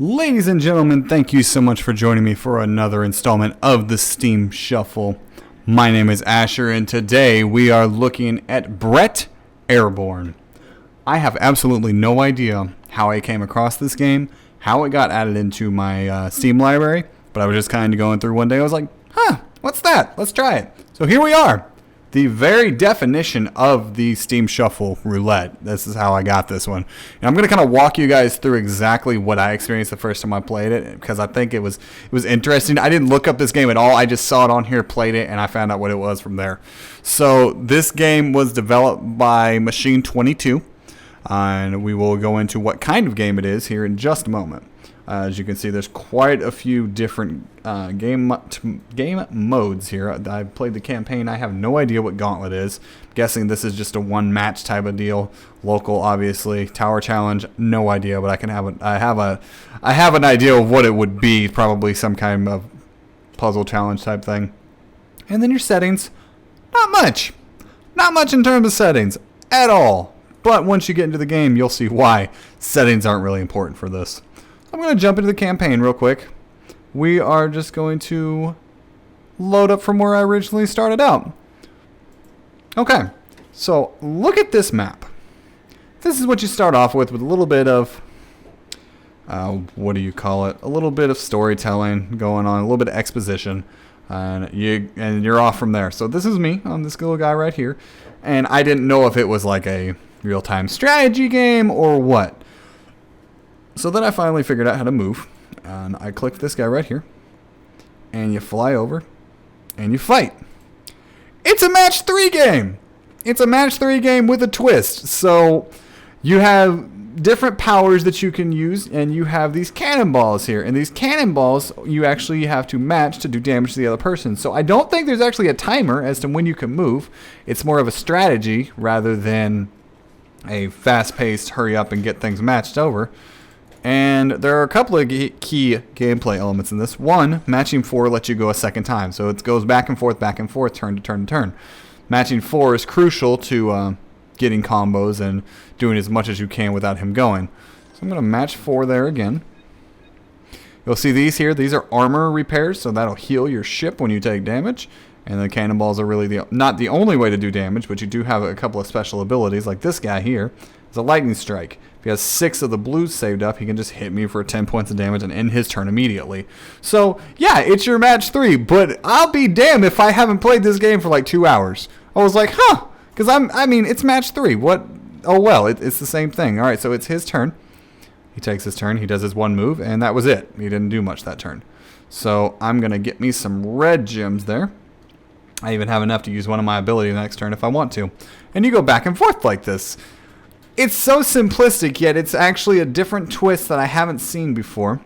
Ladies and gentlemen, thank you so much for joining me for another installment of the Steam Shuffle. My name is Asher, and today we are looking at Bret Airborne. I have absolutely no idea how I came across this game, how it got added into my Steam library, but I was just kind of going through one day. I was like, what's that? Let's try it. So here we are. The very definition of the Steam Shuffle roulette. This is how I got this one. And I'm going to kind of walk you guys through exactly what I experienced the first time I played it, because I think it was interesting. I didn't look up this game at all. I just saw it on here, played it, and I found out what it was from there. So this game was developed by Machine 22, and we will go into what kind of game it is here in just a moment. As you can see, there's quite a few different game modes here. I played the campaign. I have no idea what Gauntlet is. I'm guessing this is just a one-match type of deal. Local, obviously. Tower Challenge, no idea, but I have an idea of what it would be. Probably some kind of puzzle challenge type thing. And then your settings, not much. Not much in terms of settings at all. But once you get into the game, you'll see why settings aren't really important for this. I'm going to jump into the campaign real quick. We are just going to load up from where I originally started out. Okay, so look at this map. This is what you start off with a little bit of, what do you call it? A little bit of storytelling going on, a little bit of exposition, and you're off from there. So this is me on this little guy right here, and I didn't know if it was like a real-time strategy game or what. So then I finally figured out how to move, and I clicked this guy right here, and you fly over, and you fight. It's a match 3 game. It's a match 3 game with a twist. So you have different powers that you can use, and you have these cannonballs here, and these cannonballs you actually have to match to do damage to the other person. So I don't think there's actually a timer as to when you can move. It's more of a strategy rather than a fast-paced hurry up and get things matched over. And there are a couple of key gameplay elements in this. One, matching 4 lets you go a second time. So it goes back and forth, turn to turn to turn. Matching 4 is crucial to getting combos and doing as much as you can without him going. So I'm going to match 4 there again. You'll see these here. These are armor repairs, so that'll heal your ship when you take damage. And the cannonballs are really not the only way to do damage, but you do have a couple of special abilities, like this guy here. It's a lightning strike. If he has 6 of the blues saved up, he can just hit me for 10 points of damage and end his turn immediately. So, yeah, it's your match 3, but I'll be damned if I haven't played this game for like 2 hours. I was like, because it's match 3. What? Oh, well, it's the same thing. All right, so it's his turn. He takes his turn. He does his one move, and that was it. He didn't do much that turn. So I'm going to get me some red gems there. I even have enough to use one of my abilities the next turn if I want to. And you go back and forth like this. It's so simplistic, yet it's actually a different twist that I haven't seen before.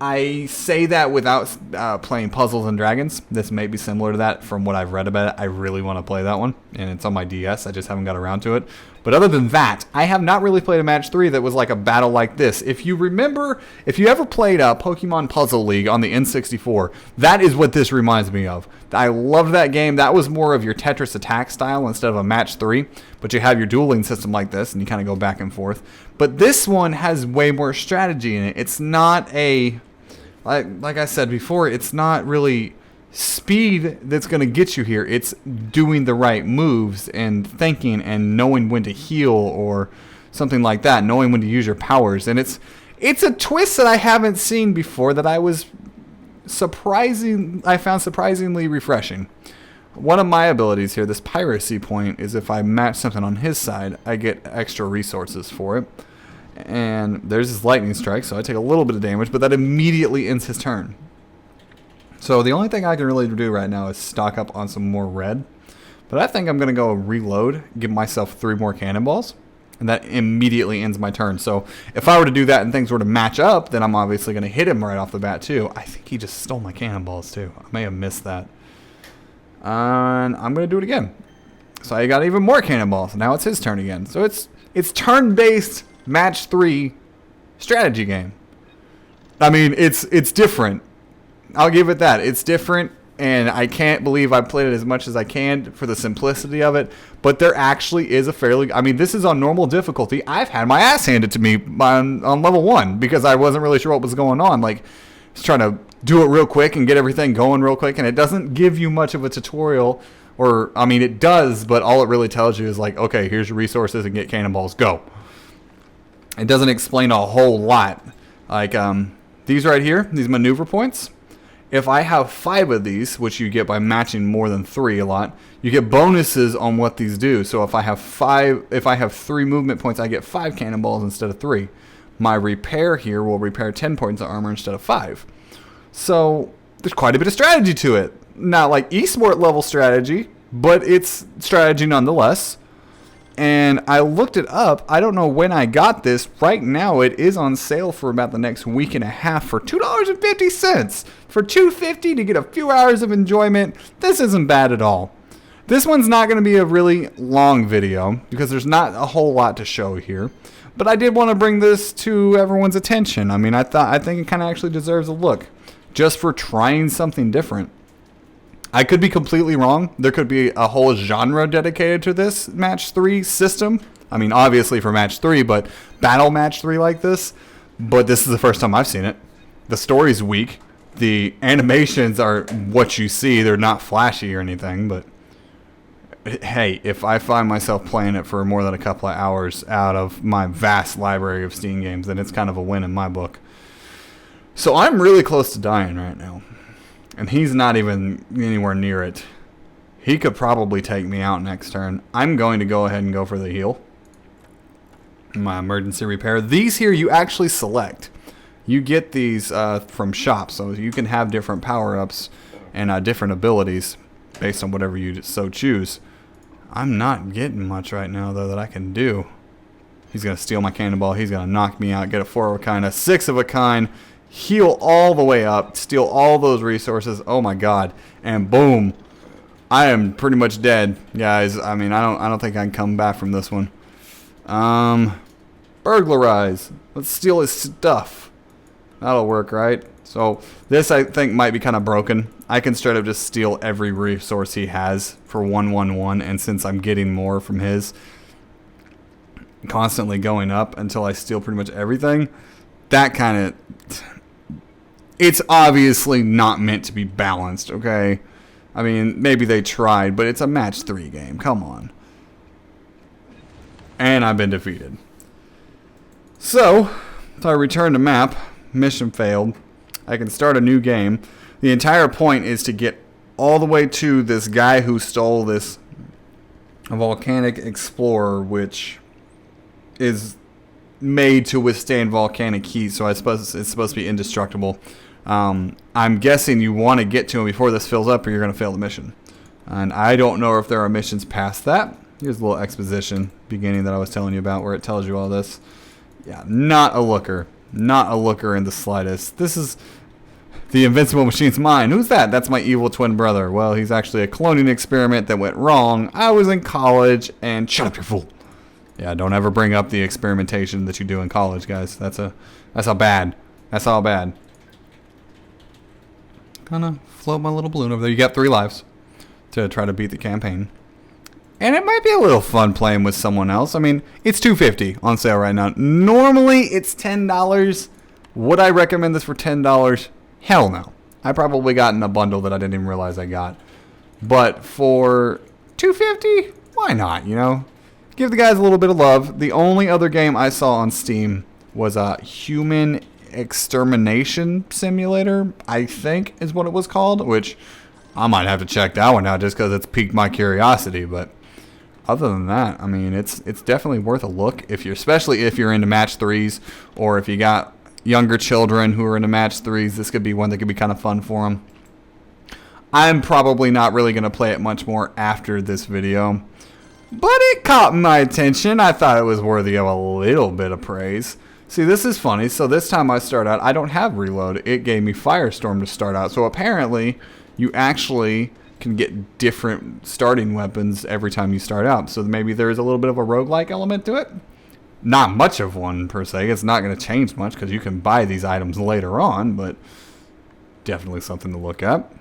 I say that without playing Puzzles and Dragons. This may be similar to that from what I've read about it. I really want to play that one, and it's on my DS. I just haven't got around to it. But other than that, I have not really played a match 3 that was like a battle like this. If you remember, if you ever played Pokemon Puzzle League on the N64, that is what this reminds me of. I loved that game. That was more of your Tetris Attack style instead of a match 3. But you have your dueling system like this, and you kind of go back and forth. But this one has way more strategy in it. It's not a... Like I said before, it's not really speed that's going to get you here. It's doing the right moves and thinking and knowing when to heal or something like that, knowing when to use your powers. And it's a twist that I haven't seen before that I found surprisingly refreshing. One of my abilities here, this piracy point, is if I match something on his side, I get extra resources for it. And there's his lightning strike, so I take a little bit of damage, but that immediately ends his turn. So the only thing I can really do right now is stock up on some more red. But I think I'm going to go reload, give myself 3 more cannonballs, and that immediately ends my turn. So if I were to do that and things were to match up, then I'm obviously going to hit him right off the bat too. I think he just stole my cannonballs too. I may have missed that. And I'm going to do it again. So I got even more cannonballs. Now it's his turn again. So it's turn-based match 3 strategy game. I mean, it's different. I'll give it that. It's different. and I can't believe I played it as much as I can for the simplicity of it. But there actually is a fairly... I mean, this is on normal difficulty. I've had my ass handed to me on level 1 because I wasn't really sure what was going on. Like, I was trying to do it real quick and get everything going real quick, and it doesn't give you much of a tutorial. Or, I mean, it does, but all it really tells you is like, okay, here's your resources and get cannonballs, go. It doesn't explain a whole lot. Like, these right here, these maneuver points. If I have 5 of these, which you get by matching more than 3 a lot, you get bonuses on what these do. So if I have 3 movement points, I get 5 cannonballs instead of 3. My repair here will repair 10 points of armor instead of 5. So there's quite a bit of strategy to it. Not like esport level strategy, but it's strategy nonetheless. And I looked it up. I don't know when I got this. Right now, it is on sale for about the next week and a half for $2.50. For $2.50 to get a few hours of enjoyment, this isn't bad at all. This one's not going to be a really long video because there's not a whole lot to show here. But I did want to bring this to everyone's attention. I mean, I think it kind of actually deserves a look just for trying something different. I could be completely wrong. There could be a whole genre dedicated to this match 3 system. I mean, obviously for match 3, but battle match 3 like this. But this is the first time I've seen it. The story's weak. The animations are what you see. They're not flashy or anything, but hey, if I find myself playing it for more than a couple of hours out of my vast library of Steam games, then it's kind of a win in my book. So I'm really close to dying right now. And he's not even anywhere near it. He could probably take me out next turn. I'm going to go ahead and go for the heal. My emergency repair. These here you actually select. You get these from shops. So you can have different power-ups and different abilities based on whatever you so choose. I'm not getting much right now, though, that I can do. He's going to steal my cannonball. He's going to knock me out. Get a 4 of a kind, a 6 of a kind. Heal all the way up, steal all those resources. Oh my god. And boom. I am pretty much dead, guys. I mean, I don't think I can come back from this one. Burglarize. Let's steal his stuff. That'll work, right? So this I think might be kind of broken. I can straight up just steal every resource he has for 111, and since I'm getting more from his, constantly going up until I steal pretty much everything, that kind of... It's obviously not meant to be balanced, okay? I mean, maybe they tried, but it's a match 3 game. Come on. And I've been defeated. So I return to map. Mission failed. I can start a new game. The entire point is to get all the way to this guy who stole this volcanic explorer, which is made to withstand volcanic heat, so I suppose it's supposed to be indestructible. I'm guessing you want to get to him before this fills up or you're going to fail the mission. And I don't know if there are missions past that. Here's a little exposition beginning that I was telling you about where it tells you all this. Yeah, not a looker. Not a looker in the slightest. This is the Invincible Machine's mine. Who's that? That's my evil twin brother. Well, he's actually a cloning experiment that went wrong. I was in college and... Shut up, you fool. Yeah, don't ever bring up the experimentation that you do in college, guys. That's how bad. That's all bad. Gonna float my little balloon over there. You got 3 lives to try to beat the campaign. And it might be a little fun playing with someone else. I mean, it's $2.50 on sale right now. Normally, it's $10. Would I recommend this for $10? Hell no. I probably got in a bundle that I didn't even realize I got. But for $2.50, why not, you know? Give the guys a little bit of love. The only other game I saw on Steam was a Human Extermination Simulator, I think is what it was called, which I might have to check that one out just because it's piqued my curiosity. But other than that, I mean, it's definitely worth a look, especially if you're into match 3s, or if you got younger children who are into match 3s. This could be one that could be kind of fun for them. I'm probably not really going to play it much more after this video, but it caught my attention. I thought it was worthy of a little bit of praise. See, this is funny. So this time I start out, I don't have reload. It gave me Firestorm to start out. So apparently you actually can get different starting weapons every time you start out. So maybe there is a little bit of a roguelike element to it. Not much of one per se. It's not going to change much because you can buy these items later on, but definitely something to look at.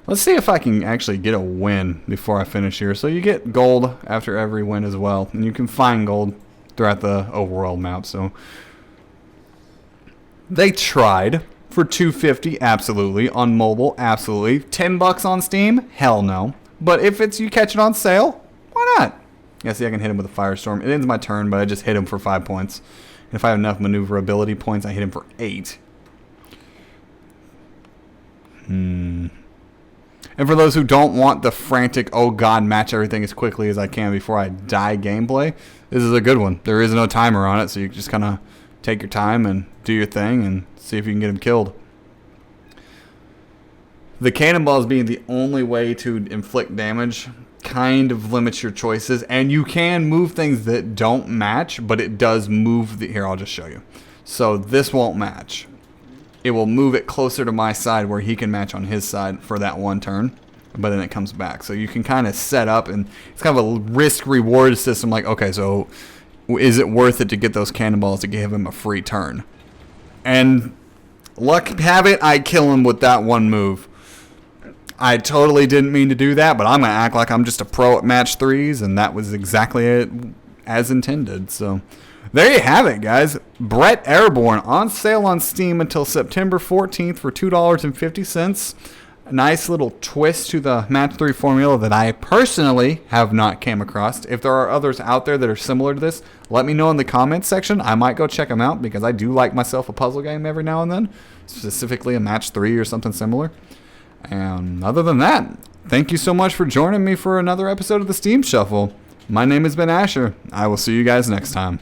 Let's see if I can actually get a win before I finish here. So you get gold after every win as well. And you can find gold throughout the overworld map. So they tried for $250, absolutely. On mobile, absolutely. $10 on Steam, hell no. But if it's you catch it on sale, why not? Yeah, see, I can hit him with a firestorm. It ends my turn, but I just hit him for 5 points. And if I have enough maneuverability points, I hit him for 8. And for those who don't want the frantic, oh god, match everything as quickly as I can before I die gameplay, this is a good one. There is no timer on it, so you just kind of take your time and do your thing and see if you can get him killed. The cannonballs being the only way to inflict damage kind of limits your choices, and you can move things that don't match, but it does move the... Here, I'll just show you. So this won't match. It will move it closer to my side where he can match on his side for that one turn, but then it comes back. So you can kind of set up, and it's kind of a risk-reward system, like, okay, so is it worth it to get those cannonballs to give him a free turn? And luck have it, I kill him with that one move. I totally didn't mean to do that, but I'm going to act like I'm just a pro at match 3s, and that was exactly it as intended. So there you have it, guys. Bret Airborne on sale on Steam until September 14th for $2.50. A nice little twist to the match 3 formula that I personally have not came across. If there are others out there that are similar to this, let me know in the comments section. I might go check them out because I do like myself a puzzle game every now and then, specifically a match 3 or something similar. And other than that, thank you so much for joining me for another episode of the Steam Shuffle. My name has been Asher. I will see you guys next time.